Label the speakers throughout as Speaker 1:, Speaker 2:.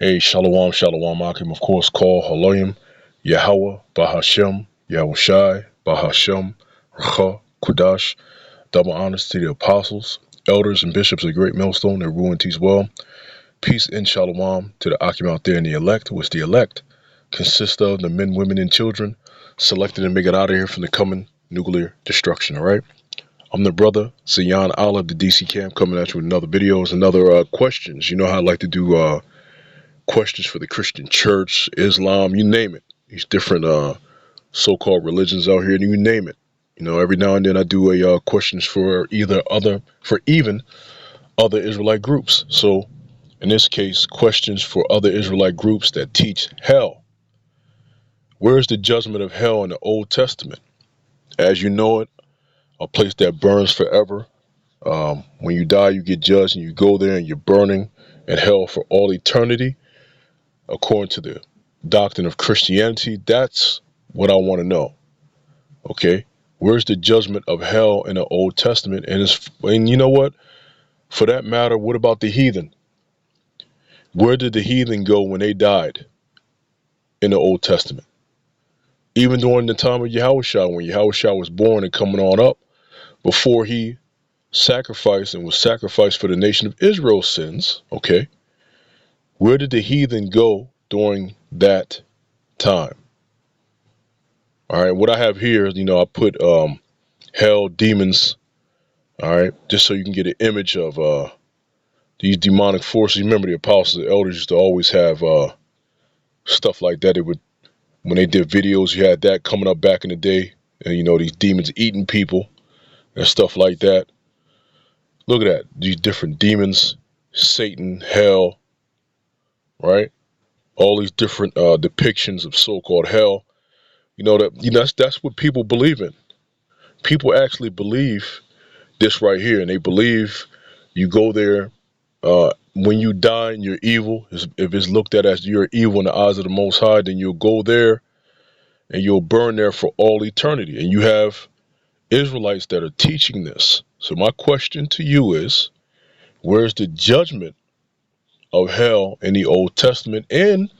Speaker 1: Hey, Shalom, Shalom, Akim, of course, call Haloyim, Yahweh, Bahashem, Yahushai, Bahashem, Racha, Kudash. Double honors to the apostles, elders, and bishops of Great Millstone that rule and teach well. Peace and Shalom to the Akim out there in the elect, which the elect consists of the men, women, and children selected and make it out of here from the coming nuclear destruction, all right? I'm the brother, Zayan Allah of the DC camp, coming at you with another videos, another questions. You know how I like to do questions for the Christian church, Islam, you name it. These different so-called religions out here, and you name it. You know, every now and then I do a questions for even other Israelite groups. So in this case, questions for other Israelite groups that teach hell. Where is the judgment of hell in the Old Testament? As you know it, a place that burns forever. When you die, you get judged, and you go there, and you're burning in hell for all eternity. According to the doctrine of Christianity, that's what I want to know. Okay, where's the judgment of hell in the Old Testament? And you know what? For that matter, what about the heathen? Where did the heathen go when they died in the Old Testament? Even during the time of Yahushua, when Yahushua was born and coming on up, before he sacrificed and was sacrificed for the nation of Israel's sins, okay, where did the heathen go during that time? All right, what I have here, you know, I put hell, demons, all right, just so you can get an image of these demonic forces. Remember, the apostles and elders used to always have stuff like that. They would, when they did videos, you had that coming up back in the day, and you know, these demons eating people and stuff like that. Look at that, these different demons, Satan, hell, right? All these different depictions of so-called hell. You know that's what people believe in. People actually believe this right here, and they believe you go there when you die and you're evil. If it's looked at as you're evil in the eyes of the Most High, then you'll go there and you'll burn there for all eternity. And you have Israelites that are teaching this. So my question to you is, where's the judgment of hell in the Old Testament, and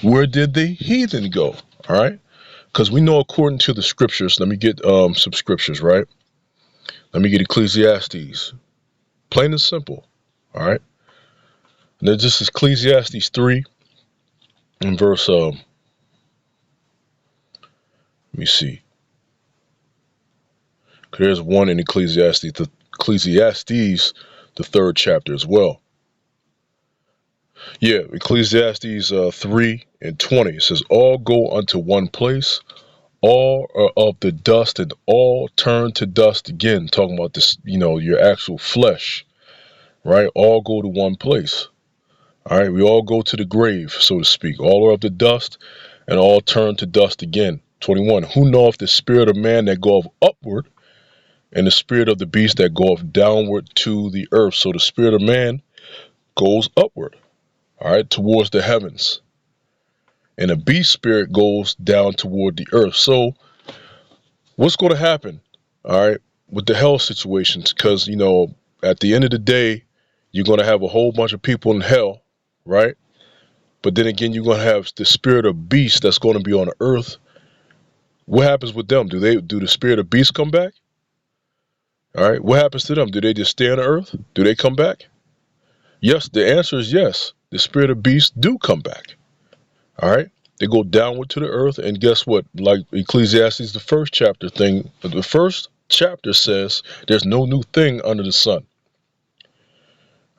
Speaker 1: where did the heathen go? All right, because we know according to the scriptures. Let me get some scriptures, right? Let me get Ecclesiastes, plain and simple. All right, and then this is Ecclesiastes 3 and verse let me see, there's one in Ecclesiastes, the third chapter as well. Yeah, Ecclesiastes 3 and 20. It says, all go unto one place, all are of the dust, and all turn to dust again. Talking about this, you know, your actual flesh, right? All go to one place. All right, we all go to the grave, so to speak. All are of the dust, and all turn to dust again. 21. Who knoweth the spirit of man that goeth upward, and the spirit of the beast that goeth downward to the earth? So the spirit of man goes upward, all right, towards the heavens, and the beast spirit goes down toward the earth. So what's going to happen, all right, with the hell situations? Because, you know, at the end of the day, you're going to have a whole bunch of people in hell, right? But then again, you're going to have the spirit of beast that's going to be on the earth. What happens with them? Do the spirit of beast come back? All right, what happens to them? Do they just stay on the earth? Do they come back? Yes, the answer is yes. The spirit of beast do come back. All right, they go downward to the earth, and guess what? Like Ecclesiastes, the first chapter says, there's no new thing under the sun.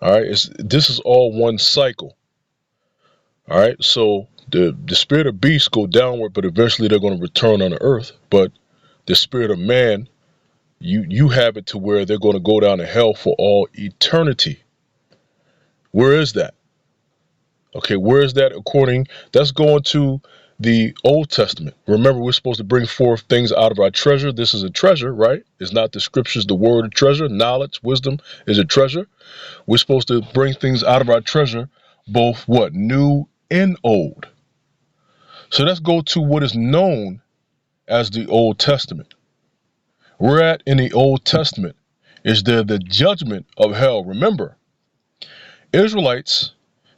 Speaker 1: All right, this is all one cycle. All right, so the spirit of beasts go downward, but eventually they're going to return on the earth. But the spirit of man, you have it to where they're going to go down to hell for all eternity. Where is that? Okay, where is that according? That's going to the Old Testament. Remember, we're supposed to bring forth things out of our treasure. This is a treasure, right? It's not the scriptures, the word of treasure. Knowledge, wisdom is a treasure. We're supposed to bring things out of our treasure, both what? New and old. So let's go to what is known as the Old Testament. We're at in the Old Testament is there the judgment of hell. Remember, Israelites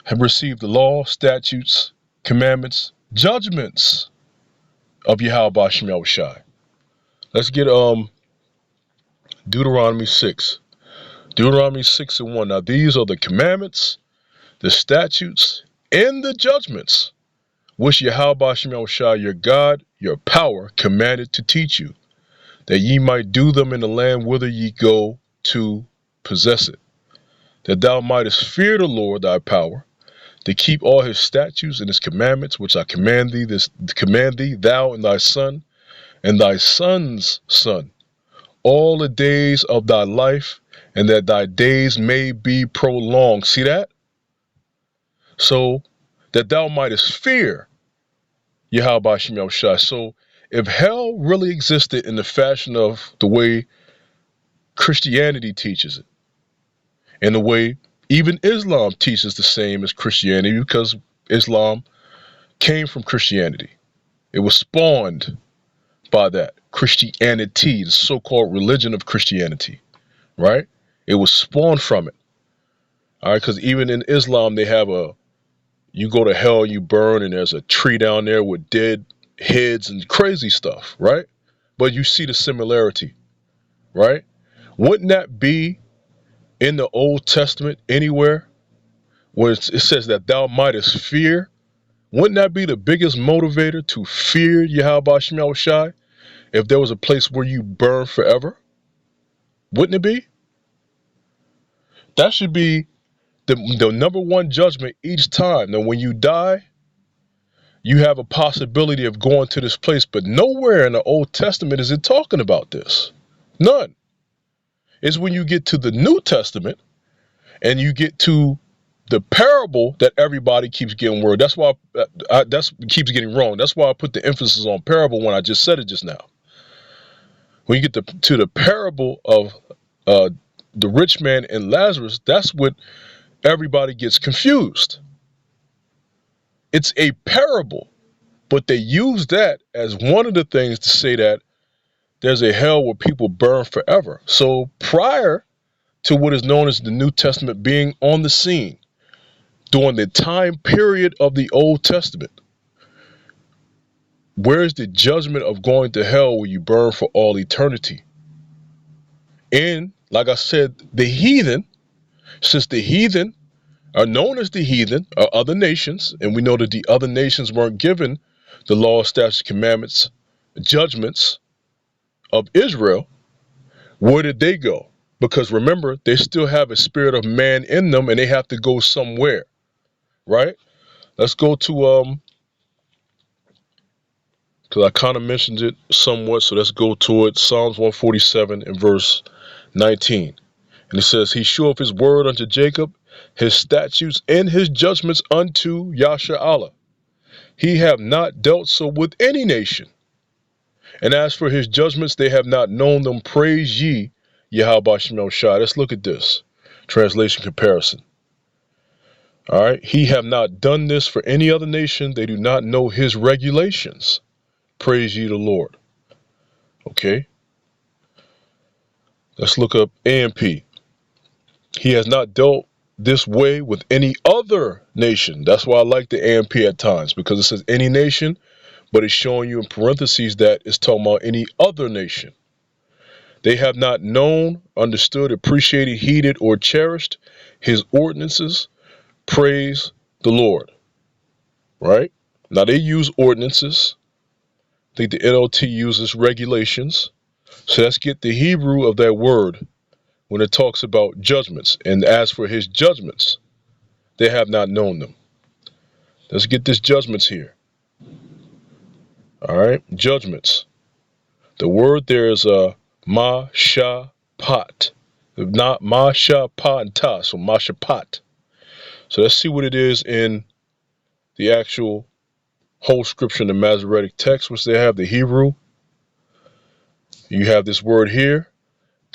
Speaker 1: have received the law, statutes, commandments, judgments of Yahweh Ba'Shem Yahushai. Let's get Deuteronomy 6. Deuteronomy 6:1. Now these are the commandments, the statutes, and the judgments which Yahweh Ba'Shem Yahushai, your God, your power, commanded to teach you, that ye might do them in the land whither ye go to possess it, that thou mightest fear the Lord thy power, to keep all his statutes and his commandments, which I command thee, thou and thy son, and thy son's son, all the days of thy life, and that thy days may be prolonged. See that? So that thou mightest fear Yahweh Ba'Shem Yahushai. So if hell really existed in the fashion of the way Christianity teaches it, in the way even Islam teaches the same as Christianity, because Islam came from Christianity. It was spawned by that. Christianity, the so-called religion of Christianity, right? It was spawned from it. All right, because even in Islam, they have you go to hell, you burn, and there's a tree down there with dead heads and crazy stuff, right? But you see the similarity, right? Wouldn't that be in the Old Testament anywhere where it says that thou mightest fear? Wouldn't that be the biggest motivator to fear Yahweh Ba'Shem Yahushai if there was a place where you burn forever? Wouldn't it be? That should be the number one judgment each time. Now, when you die, you have a possibility of going to this place, but nowhere in the Old Testament is it talking about this. None. It's when you get to the New Testament and you get to the parable that everybody keeps getting word. That's why keeps getting wrong. That's why I put the emphasis on parable when I just said it just now. When you get to the parable of the rich man and Lazarus, that's what everybody gets confused. It's a parable, but they use that as one of the things to say that there's a hell where people burn forever. So prior to what is known as the New Testament being on the scene, during the time period of the Old Testament, where is the judgment of going to hell where you burn for all eternity? And like I said, the heathen, since the heathen are known as the heathen, are other nations, and we know that the other nations weren't given the law, statutes, commandments, judgments of Israel, where did they go? Because remember, they still have a spirit of man in them, and they have to go somewhere, right? Let's go to because I kind of mentioned it somewhat, so let's go to it. Psalms 147 and verse 19. And it says, he showeth his word unto Jacob, his statutes and his judgments unto Yashar'Allah. He have not dealt so with any nation. And as for his judgments, they have not known them. Praise ye Yahweh Ba'Shem Yahushai. Let's look at this. Translation comparison. All right. He have not done this for any other nation. They do not know his regulations. Praise ye the Lord. Okay. Let's look up AMP. He has not dealt this way with any other nation. That's why I like the AMP at times, because it says any nation, but it's showing you in parentheses that it's talking about any other nation. They have not known, understood, appreciated, heeded, or cherished his ordinances. Praise the Lord. Right? Now they use ordinances. I think the NLT uses regulations. So let's get the Hebrew of that word when it talks about judgments. And as for his judgments, they have not known them. Let's get this judgments here. All right, judgments. The word there is ma-sha-pat. Not ma-sha-pa and ta, so ma-sha-pat. So let's see what it is in the actual whole scripture in the Masoretic text, which they have the Hebrew. You have this word here.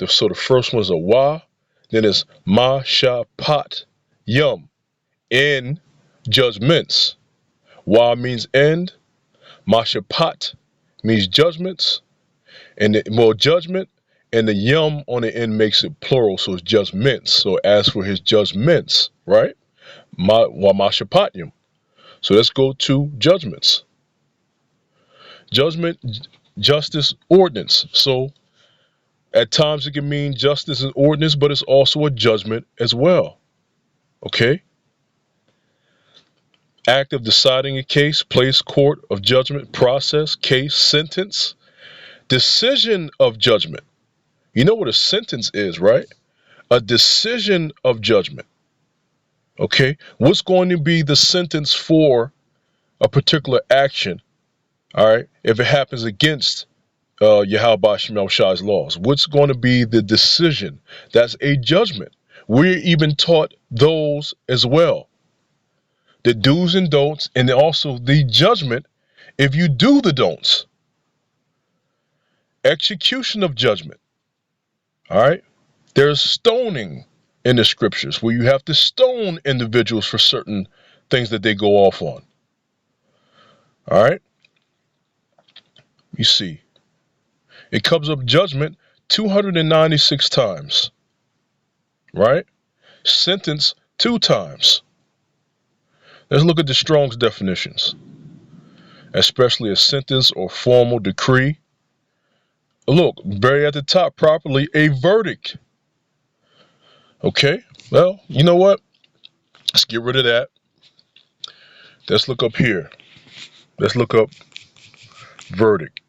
Speaker 1: So the first one is a wa, then it's ma-sha-pat, yum, in judgments. Wa means end, ma-sha-pat means judgments, and judgment, and the yum on the end makes it plural, so it's judgments. So as for his judgments, right? Wamashapatnim. So let's go to judgments. Judgment, justice, ordinance. So at times it can mean justice and ordinance, but it's also a judgment as well. Okay? Act of deciding a case, place, court of judgment, process, case, sentence, decision of judgment. You know what a sentence is, right? A decision of judgment. Okay? What's going to be the sentence for a particular action? All right? If it happens against Yahweh Shemel Shai's laws, what's going to be the decision? That's a judgment. We're even taught those as well. The do's and don'ts, and also the judgment if you do the don'ts. Execution of judgment. All right? There's stoning in the scriptures where you have to stone individuals for certain things that they go off on. All right? You see, it comes up judgment 296 times. Right? Sentence 2 times. Let's look at the Strong's definitions, especially a sentence or formal decree. Look, very at the top, properly, a verdict. Okay, well, you know what? Let's get rid of that. Let's look up here. Let's look up verdict.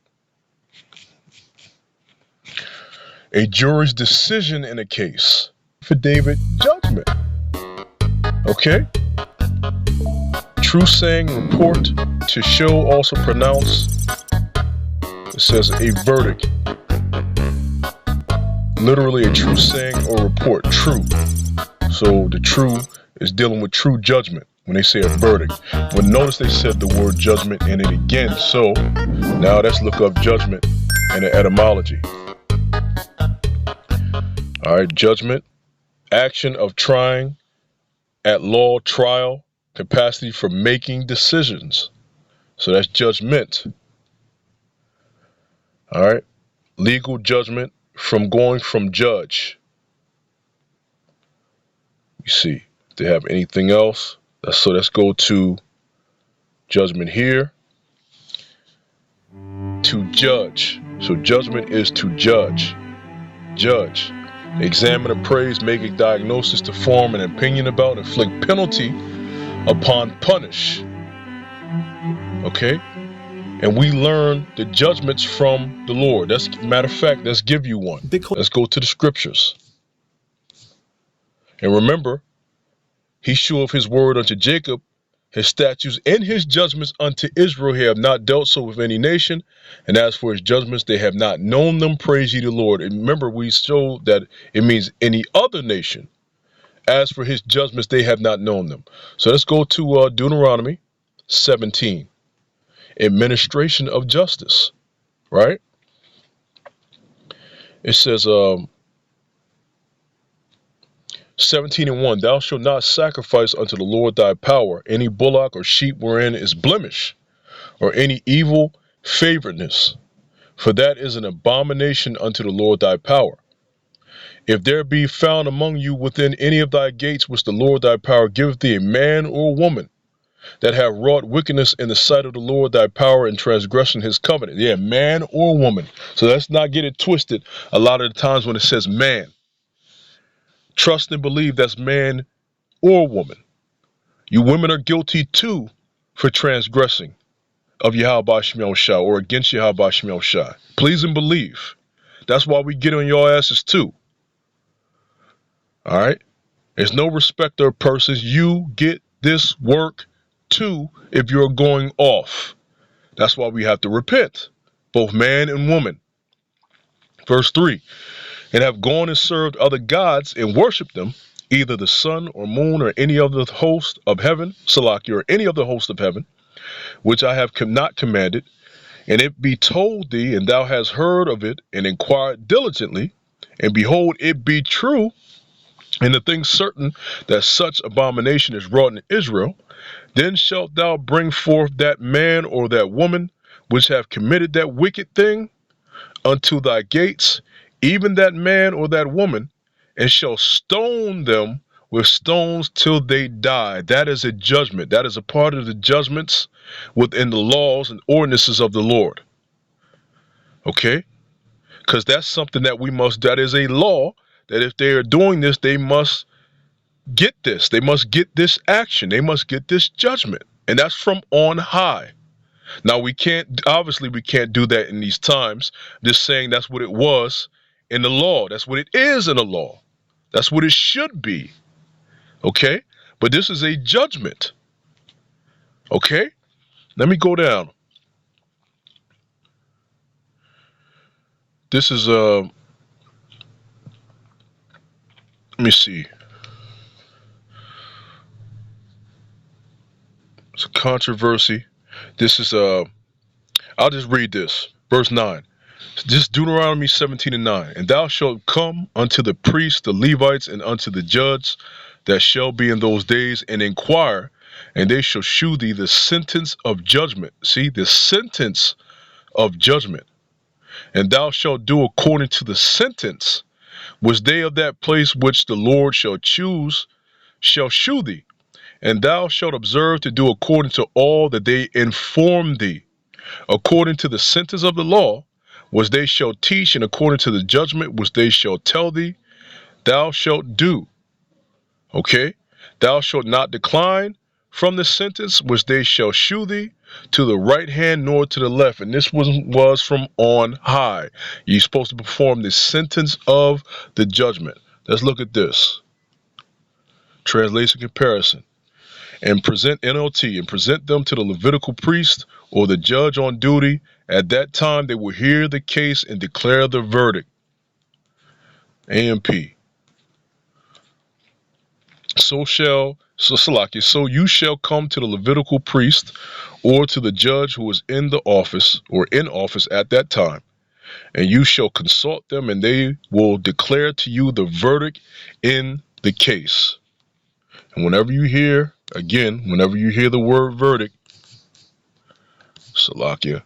Speaker 1: A jury's decision in a case. Affidavit, judgment. Okay? True saying, report, to show, also pronounce. It says a verdict. Literally a true saying or report, true. So the true is dealing with true judgment when they say a verdict. But notice they said the word judgment in it again. So now let's look up judgment in the etymology. All right, judgment, action of trying, at law, trial, capacity for making decisions. So that's judgment. All right, legal judgment, from going from judge. You see, if they have anything else, so let's go to judgment here. To judge. So judgment is to judge. Judge. Examine, appraise, make a diagnosis, to form an opinion about, inflict penalty upon, punish. Okay? And we learn the judgments from the Lord. That's, matter of fact, let's give you one. Let's go to the scriptures. And remember, he sheweth his word unto Jacob, his statutes and his judgments unto Israel. He have not dealt so with any nation. And as for his judgments, they have not known them. Praise ye the Lord. And remember, we showed that it means any other nation. As for his judgments, they have not known them. So let's go to Deuteronomy 17. Administration of justice. Right? It says 17:1, thou shalt not sacrifice unto the Lord thy power any bullock or sheep wherein is blemish, or any evil favoredness, for that is an abomination unto the Lord thy power. If there be found among you within any of thy gates which the Lord thy power giveth thee, a man or woman that have wrought wickedness in the sight of the Lord thy power, in transgression his covenant. Yeah, man or woman. So let's not get it twisted. A lot of the times when it says man, trust and believe that's man or woman. You women are guilty too for transgressing of Yahweh Shemel Shai, or against Yahweh Shemel Shai. Please and believe. That's why we get on your asses too. All right? There's no respecter of persons. You get this work too if you're going off. That's why we have to repent, both man and woman. Verse 3, and have gone and served other gods and worshipped them, either the sun or moon or any other host of heaven, Salakia, or any other host of heaven, which I have not commanded, and it be told thee, and thou hast heard of it, and inquired diligently, and behold, it be true, and the thing certain, that such abomination is wrought in Israel, then shalt thou bring forth that man or that woman which have committed that wicked thing unto thy gates, even that man or that woman, and shall stone them with stones till they die. That is a judgment. That is a part of the judgments within the laws and ordinances of the Lord. Okay? Because that's something that is a law, that if they are doing this, they must get this. They must get this action. They must get this judgment. And that's from on high. Now, we can't do that in these times. Just saying that's what it was in the law. That's what it is in the law. That's what it should be. Okay? But this is a judgment. Okay? Let me go down. This is let me see. It's a controversy. This is I'll just read this. Verse 9. This Deuteronomy 17:9. And thou shalt come unto the priests, the Levites, and unto the judges that shall be in those days, and inquire, and they shall shew thee the sentence of judgment. See, the sentence of judgment. And thou shalt do according to the sentence which they of that place which the Lord shall choose shall shew thee. And thou shalt observe to do according to all that they inform thee, according to the sentence of the law, which they shall teach, and according to the judgment which they shall tell thee, thou shalt do. Okay? Thou shalt not decline from the sentence which they shall shew thee to the right hand nor to the left. And this was from on high. You're supposed to perform the sentence of the judgment. Let's look at this. Translation comparison. And present NLT, and present them to the Levitical priest or the judge on duty. At that time they will hear the case and declare the verdict. AMP. So you shall come to the Levitical priest or to the judge who is in the office or in office at that time, and you shall consult them, and they will declare to you the verdict in the case. And whenever you hear the word verdict, Salakia,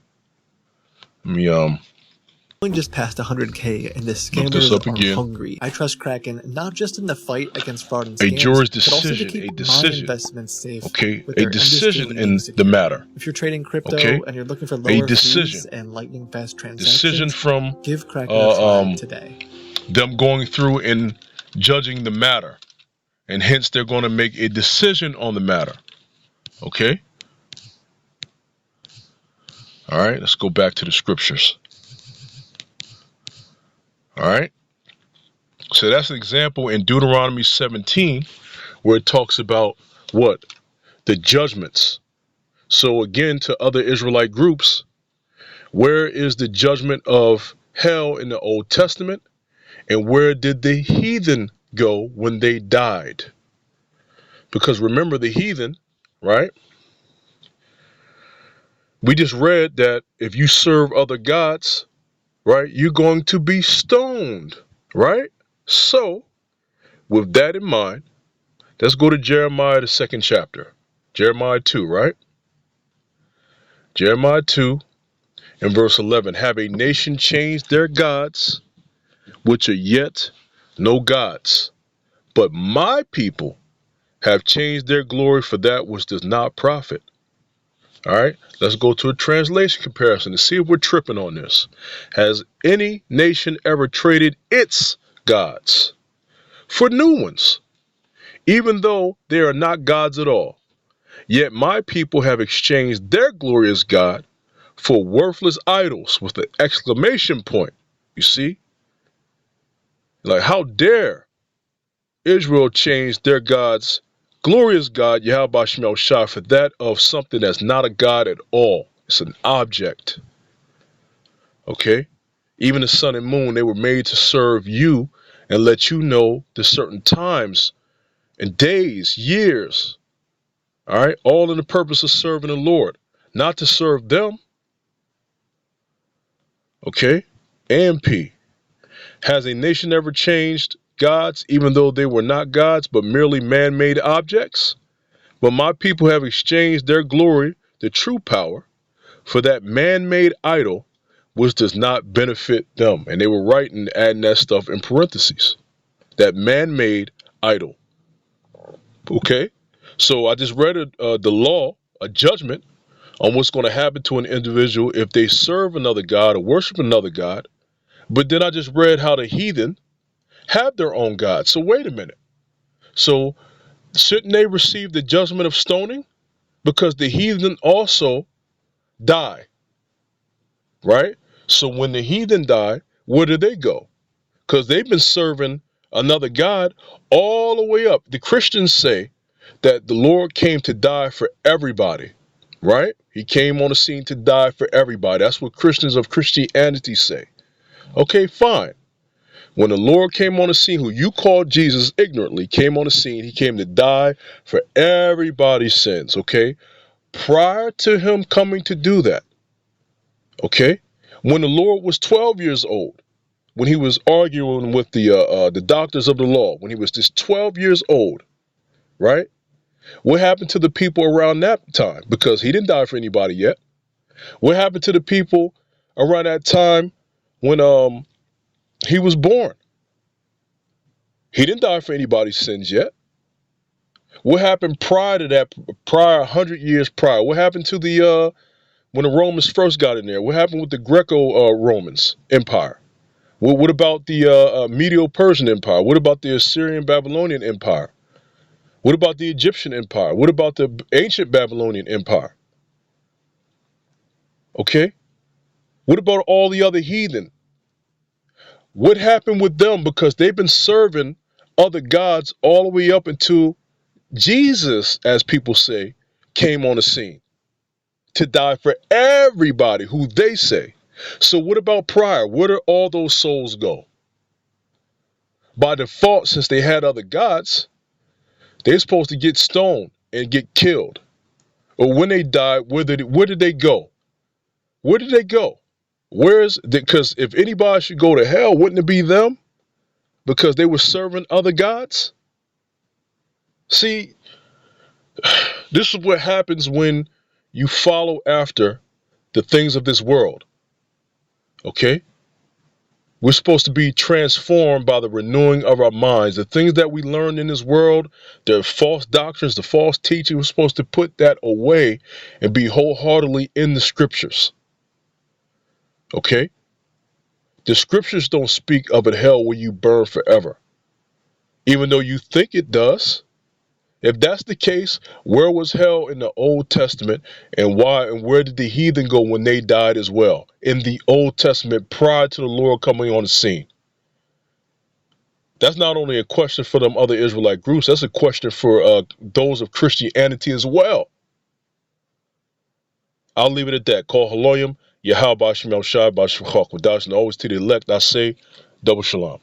Speaker 1: let me
Speaker 2: just past 100K and the
Speaker 1: look this
Speaker 2: scammers
Speaker 1: up
Speaker 2: are
Speaker 1: again.
Speaker 2: hungry. I trust Kraken not just in the fight against fraud and
Speaker 1: A
Speaker 2: scams,
Speaker 1: juror's
Speaker 2: but also to
Speaker 1: decision,
Speaker 2: keep
Speaker 1: a
Speaker 2: my
Speaker 1: decision.
Speaker 2: investments safe
Speaker 1: Okay,
Speaker 2: with
Speaker 1: a
Speaker 2: their
Speaker 1: decision
Speaker 2: industry-leading
Speaker 1: in
Speaker 2: security.
Speaker 1: the matter.
Speaker 2: If you're trading crypto
Speaker 1: Okay,
Speaker 2: and you're looking for
Speaker 1: a
Speaker 2: lower
Speaker 1: decision.
Speaker 2: fees and lightning fast
Speaker 1: Decision
Speaker 2: transactions,
Speaker 1: from
Speaker 2: give Kraken a try today.
Speaker 1: them going through and judging the matter, and hence they're going to make a decision on the matter. Okay. All right, let's go back to the scriptures. All right. So that's an example in Deuteronomy 17 where it talks about what? The judgments. So again, to other Israelite groups, where is the judgment of hell in the Old Testament? And where did the heathen go when they died? Because remember the heathen, right? We just read that if you serve other gods, right, you're going to be stoned, right? So, with that in mind, let's go to Jeremiah, the 2nd chapter. Jeremiah 2, right? Jeremiah 2 and verse 11. Have a nation changed their gods, which are yet no gods? But my people have changed their glory for that which does not profit. All right, let's go to a translation comparison to see if we're tripping on this. Has any nation ever traded its gods for new ones, even though they are not gods at all? Yet my people have exchanged their glorious God for worthless idols with an exclamation point. You see? Like, how dare Israel change their God's glorious God, Yahweh Shemel Shai, for that of something that's not a God at all. It's an object. Okay? Even the sun and moon, they were made to serve you and let you know the certain times and days, years. All right? All in the purpose of serving the Lord, not to serve them. Okay? AMP. Has a nation ever changed gods, even though they were not gods, but merely man-made objects? But my people have exchanged their glory, the true power, for that man-made idol, which does not benefit them. And they were right in adding that stuff in parentheses. That man-made idol. Okay? So I just read the law, a judgment on what's going to happen to an individual if they serve another God or worship another God. But then I just read how the heathen have their own God. So wait a minute. So shouldn't they receive the judgment of stoning? Because the heathen also die, right? So when the heathen die, where do they go? Because they've been serving another God all the way up. The Christians say that the Lord came to die for everybody, right? He came on the scene to die for everybody. That's what Christians of Christianity say. Okay, fine. When the Lord came on the scene, who you called Jesus ignorantly, came on the scene, he came to die for everybody's sins, okay? Prior to him coming to do that, okay? When the Lord was 12 years old, when he was arguing with the doctors of the law, when he was just 12 years old, right? What happened to the people around that time? Because he didn't die for anybody yet. What happened to the people around that time when he was born? He didn't die for anybody's sins yet. What happened prior to that? Prior 100 years prior. What happened to the when the Romans first got in there? What happened with the Greco-Romans Empire? What about the Medo-Persian Empire? What about the Assyrian-Babylonian Empire? What about the Egyptian Empire? What about the ancient Babylonian Empire? Okay? What about all the other heathen? What happened with them? Because they've been serving other gods all the way up until Jesus, as people say, came on the scene to die for everybody who they say. So what about prior? Where did all those souls go? By default, since they had other gods, they're supposed to get stoned and get killed. Or when they died, where did they go? Where did they go? Because if anybody should go to hell, wouldn't it be them? Because they were serving other gods? See, this is what happens when you follow after the things of this world. Okay? We're supposed to be transformed by the renewing of our minds. The things that we learn in this world, the false doctrines, the false teaching, we're supposed to put that away and be wholeheartedly in the scriptures. Okay? The scriptures don't speak of a hell where you burn forever, even though you think it does. If that's the case, where was hell in the Old Testament, and why and where did the heathen go when they died as well in the Old Testament prior to the Lord coming on the scene? That's not only a question for them other Israelite groups, that's a question for those of Christianity as well. I'll leave it at that. Call Haloyim, Yahal Bashim El Shai Bashim and always to the elect I say, double shalom.